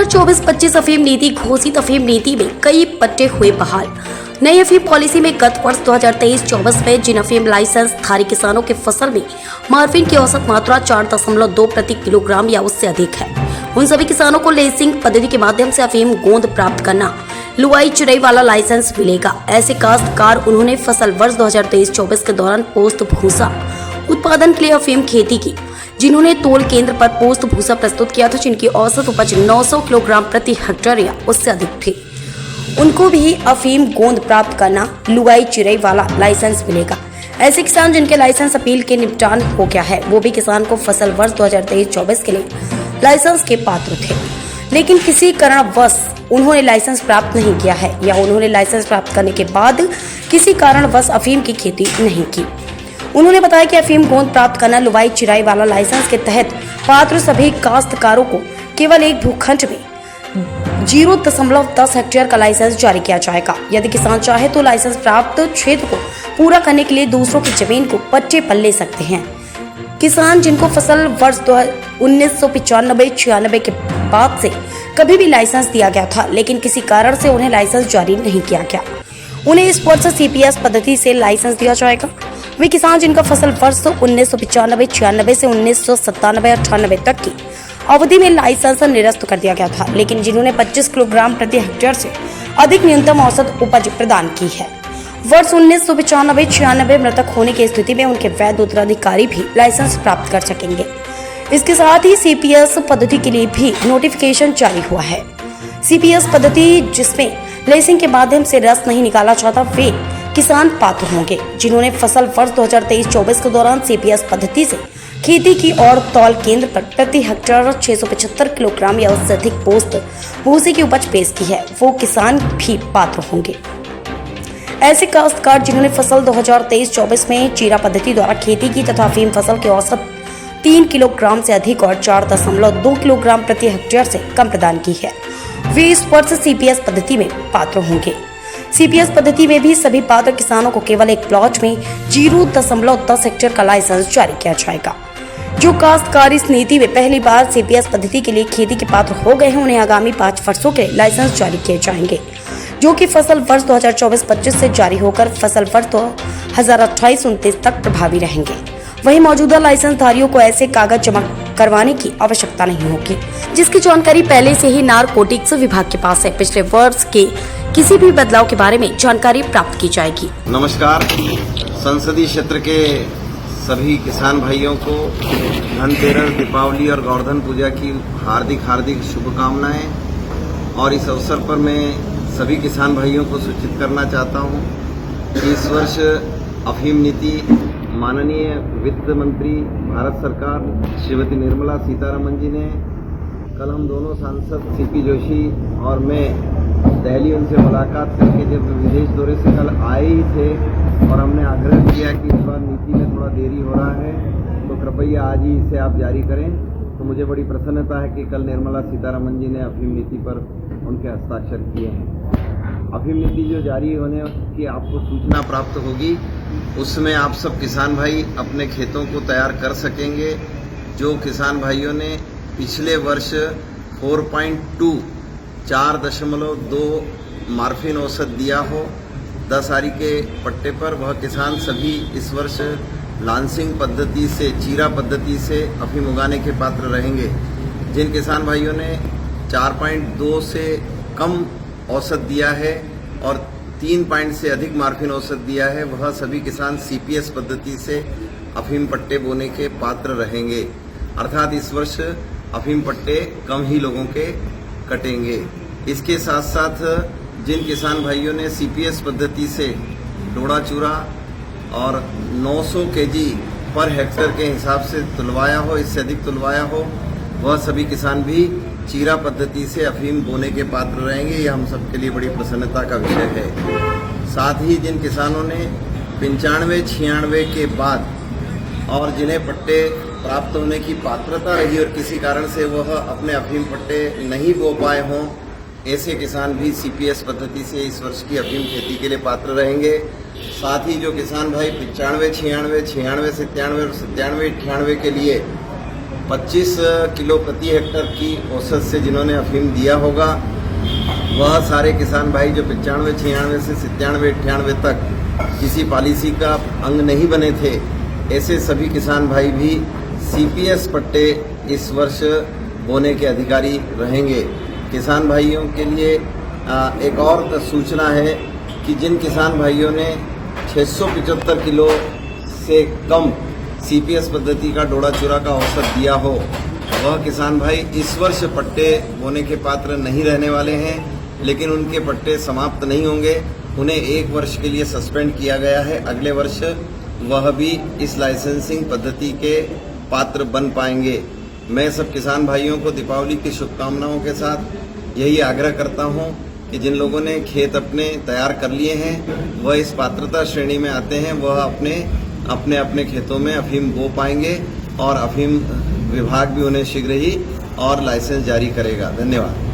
2024-25 अफीम नीति घोषित अफीम नीति में कई पट्टे हुए बहाल। नई अफीम पॉलिसी में गत वर्ष 2023-24 में जिन अफीम लाइसेंस धारी किसानों के फसल में मार्फिन की औसत मात्रा 4.2 प्रति किलोग्राम या उससे अधिक है, उन सभी किसानों को लेसिंग पद्धति के माध्यम से अफीम गोंद प्राप्त करना, लुवाई चिराई वाला लाइसेंस मिलेगा। ऐसे काश्तकार उन्होंने फसल वर्ष 2023-24 के दौरान पोस्त भूसा उत्पादन के लिए अफीम खेती की, जिन्होंने तोल केंद्र पर पोस्त भूसा प्रस्तुत किया था, जिनकी औसत उपज 900 किलोग्राम प्रति हेक्टेयर या उससे अधिक थी। उनको भी अफीम गोंद प्राप्त करना, लुगाई चिराई वाला लाइसेंस मिलेगा। ऐसे किसान जिनके लाइसेंस अपील के निपटान हो गया है, वो भी किसान को फसल वर्ष 2023-24 के लिए लाइसेंस के पात्र थे, लेकिन किसी कारणवश उन्होंने लाइसेंस प्राप्त नहीं किया है या उन्होंने लाइसेंस प्राप्त करने के बाद किसी कारणवश अफीम की खेती नहीं की। उन्होंने बताया कि अफीम गोंद प्राप्त करना, लुवाई चिराई वाला लाइसेंस के तहत पात्र सभी काश्तकारों को केवल एक भूखंड में 0.10 हेक्टेयर का लाइसेंस जारी किया जाएगा। यदि किसान चाहे तो लाइसेंस प्राप्त क्षेत्र को पूरा करने के लिए दूसरों की जमीन को पट्टे पर ले सकते हैं। किसान जिनको फसल वर्ष 1995-96 के बाद से कभी भी लाइसेंस दिया गया था, लेकिन किसी कारण से उन्हें लाइसेंस जारी नहीं किया गया, उन्हें इस वर्ष CPS पद्धति से लाइसेंस दिया जाएगा। वे किसान जिनका फसल वर्ष 1995-96 से 1997-98 तक की अवधि में लाइसेंस निरस्त कर दिया गया था, लेकिन जिन्होंने 25 किलोग्राम प्रति हेक्टेयर से अधिक न्यूनतम औसत उपज प्रदान की है। वर्ष 1995-96 मृतक होने की स्थिति में उनके वैध उत्तराधिकारी भी लाइसेंस प्राप्त कर सकेंगे। इसके साथ ही CPS पद्धति के लिए भी नोटिफिकेशन जारी हुआ है। CPS पद्धति जिसमें लेसिंग के माध्यम से रस नहीं निकाला जाता, वे किसान पात्र होंगे जिन्होंने फसल वर्ष 2023-24 के दौरान CPS पद्धति से खेती की और तौल केंद्र पर प्रति हेक्टेयर 675 किलोग्राम या उससे अधिक पोस्त भूसे की उपज पेश की है, वो किसान भी पात्र होंगे। ऐसे काश्तकार जिन्होंने फसल 2023-24 में चीरा पद्धति द्वारा खेती की तथा अफीम फसल की औसत 3 किलोग्राम से अधिक और 4.2 किलोग्राम प्रति हेक्टेयर से कम प्रदान की है, वे इस वर्ष CPS पद्धति में पात्र होंगे। CPS पद्धति में भी सभी पात्र किसानों को केवल एक प्लॉट में 0.10 हेक्टेयर का लाइसेंस जारी किया जाएगा। जो काश्तकार इस नीति में पहली बार CPS पद्धति के लिए खेती के पात्र हो गए हैं, उन्हें आगामी 5 वर्षों के लाइसेंस जारी किए जाएंगे, जो कि फसल वर्ष 2024-25 से जारी होकर फसल वर्ष 2028-29 तक प्रभावी रहेंगे। वहीं मौजूदा लाइसेंस धारियों को ऐसे कागज जमा करवाने की आवश्यकता नहीं होगी, जिसकी जानकारी पहले से ही नारकोटिक्स विभाग के पास है। पिछले वर्ष के किसी भी बदलाव के बारे में जानकारी प्राप्त की जाएगी। नमस्कार, संसदीय क्षेत्र के सभी किसान भाइयों को धनतेरस, दीपावली और गोवर्धन पूजा की हार्दिक शुभकामनाएं। और इस अवसर पर मैं सभी किसान भाइयों को सूचित करना चाहता हूं कि इस वर्ष अफीम नीति माननीय वित्त मंत्री भारत सरकार श्रीमती निर्मला सीतारमण जी ने कल हम दोनों सांसद CP जोशी और मैं दिल्ली उनसे मुलाकात करके जब विदेश दौरे से कल आए ही थे और हमने आग्रह किया कि इस बार नीति में थोड़ा देरी हो रहा है तो कृपया आज ही इसे आप जारी करें, तो मुझे बड़ी प्रसन्नता है कि कल निर्मला सीतारमण जी ने अफीम नीति पर उनके हस्ताक्षर किए हैं। अफीम नीति जो जारी होने की आपको सूचना प्राप्त होगी, उसमें आप सब किसान भाई अपने खेतों को तैयार कर सकेंगे। जो किसान भाइयों ने पिछले वर्ष 4.2 मार्फिन औसत दिया हो 10 आरी के पट्टे पर, वह किसान सभी इस वर्ष लांसिंग पद्धति से, चीरा पद्धति से अफीम उगाने के पात्र रहेंगे। जिन किसान भाइयों ने 4.2 से कम औसत दिया है और 3 पॉइंट से अधिक मार्फिन औसत दिया है, वह सभी किसान CPS पद्धति से अफीम पट्टे बोने के पात्र रहेंगे। अर्थात इस वर्ष अफीम पट्टे कम ही लोगों के कटेंगे। इसके साथ साथ जिन किसान भाइयों ने CPS पद्धति से डोड़ा चूरा और 900 kg पर हेक्टेयर के हिसाब से तुलवाया हो, इससे अधिक तुलवाया हो, वह सभी किसान भी चीरा पद्धति से अफीम बोने के पात्र रहेंगे। यह हम सबके लिए बड़ी प्रसन्नता का विषय है। साथ ही जिन किसानों ने 95-96 के बाद और जिन्हें पट्टे प्राप्त होने की पात्रता रही और किसी कारण से वह अपने अफीम पट्टे नहीं बो पाए हों, ऐसे किसान भी CPS पद्धति से इस वर्ष की अफीम खेती के लिए पात्र रहेंगे। साथ ही जो किसान भाई 95, 96, 96, 97 और 97, 98 के लिए 25 किलो प्रति हेक्टर की औसत से जिन्होंने अफीम दिया होगा, वह सारे किसान भाई जो 95, 96 से 97, 98 तक किसी पॉलिसी का अंग नहीं बने थे, ऐसे सभी किसान भाई भी CPS पट्टे इस वर्ष बोने के अधिकारी रहेंगे। किसान भाइयों के लिए एक और सूचना है कि जिन किसान भाइयों ने 675 किलो से कम CPS पद्धति का डोडा चूरा का औसत दिया हो, वह किसान भाई इस वर्ष पट्टे बोने के पात्र नहीं रहने वाले हैं, लेकिन उनके पट्टे समाप्त नहीं होंगे। उन्हें 1 वर्ष के लिए सस्पेंड किया गया है। अगले वर्ष वह भी इस लाइसेंसिंग पद्धति के पात्र बन पाएंगे। मैं सब किसान भाइयों को दीपावली की शुभकामनाओं के साथ यही आग्रह करता हूं कि जिन लोगों ने खेत अपने तैयार कर लिए हैं, वह इस पात्रता श्रेणी में आते हैं, वह अपने खेतों में अफीम बो पाएंगे और अफीम विभाग भी उन्हें शीघ्र ही और लाइसेंस जारी करेगा। धन्यवाद।